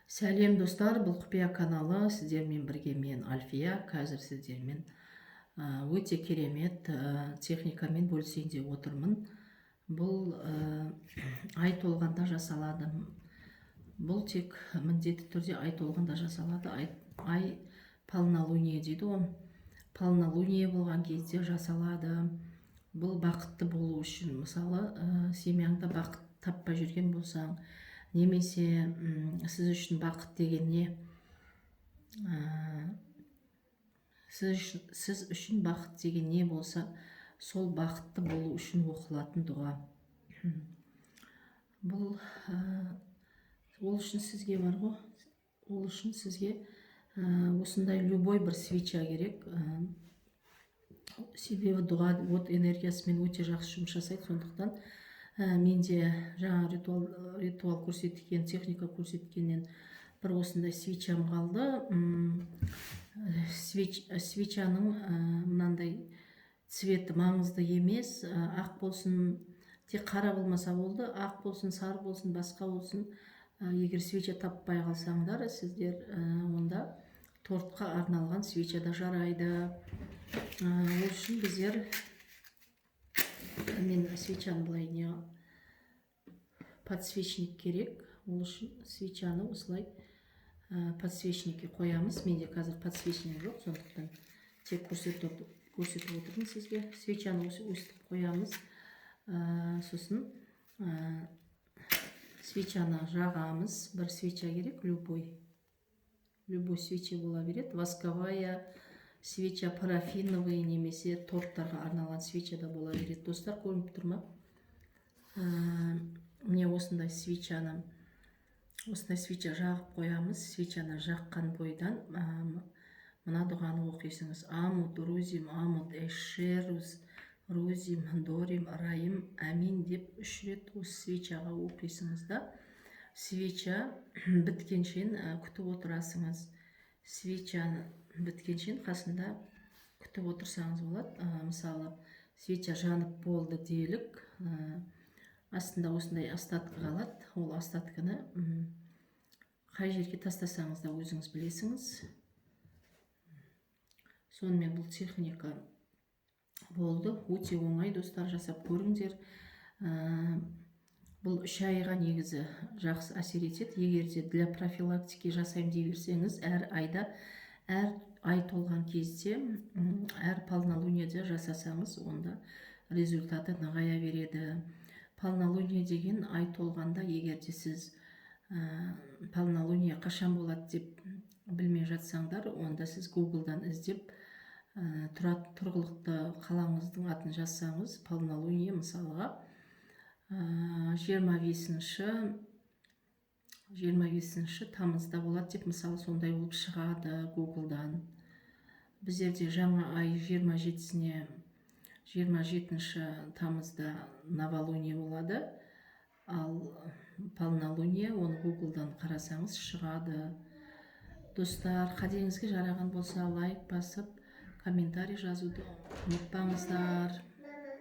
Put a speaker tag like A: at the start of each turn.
A: Сәлем достар, бұл құпия каналы. Сіздермен бірге мен Альфия. Қазір сіздермен өте керемет техникамен бөлісейін деп отырмын. Бұл ай толғанда жасалады. Бұл тек міндетті түрде ай толғанда жасалады. Ай полнолуние дейді ғой. Полнолуние болған кезде жасалады. Бұл бақытты болу үшін, мысалы, семьяңда бақыт таппай жүрген болсаң, немесе сіз үшін бақыт деген не? Сіз үшін бақыт деген не болса, сол бақытты болу үшін оқылатын дұға. Бұл ол үшін сізге бар ғой, ол үшін сізге осындай любой бір свеча керек. Себебі дұға от энергиясымен өте жақсы жұмыс жасайды. Сондықтан менде жаңа ритуал көрсеткен, техника көрсеткеннен бір осындай свечам қалды. Свечаның мынандай цветі маңызды емес. Ақ болсын, тек қара болмаса болды, ақ болсын, сары болсын, басқа болсын. Егер свеча таппай қалсаңдар, сіздер онда тортқа арналған свеча да жарайды. Ол үшін біздер мен свечаны былай не подсвечник керек. Ол үшін свечаны осылай подсвечникке қоямыз. Менде қазір подсвечник жоқ, сондықтан тек көрсетіп отырмын сізге. Свечаны өстіп қоямыз. Сосын свечаны жағамыз. Бір свеча керек, любой свеча бола береді. Восковая свеча, парафиновый немесе торттарға арналған свеча да бола береді. Достар, көрініп тұр ма? Міне осындай свеча жағып қоямыз. Свечаны жаққан бойдан мына дұғаны оқисыңыз. Амут рузим, амут эшерус, рузим, дорим, райым, әмин деп 3 рет осы свечаға оқисыңыз да. Свеча біткеншен күтіп отырасыңыз. Свечаны біткеншен қасында күтіп отырсаңыз болады. Мысалы, свеча жанып болды делік, астында осындай остатка қалады. Ол остатканы қай жерге тастасаңыз да өзіңіз білесіңіз. Сонымен бұл техника болды. Өте оңай, достар, жасап көріңдер. Бұл 3 айға негізі жақсы әсер етеді. Егер де для профилактики жасаймын дей берсеңіз, әр айда, әр ай толған кезде, әр полнолунияда жасасаңыз, онда результаты нығая береді. Полнолуние деген ай толғанда, егер де сіз полнолуние қашан болады деп білмей жатсаңдар, онда сіз Google'дан іздеп тұрғылықты қалаңыздың атын жазсаңыз, полнолуние мысалға 25 тамызда болады деп, мысалы, сондай болып шығады Google'дан. Біздерде жаңа ай 27 тамызда новолуние болады, ал полнолуние оны Google'дан қарасаңыз шығады. Достар, қадеріңізге жараған болса, лайк басып, комментарий жазуды ұмытпаңыздар.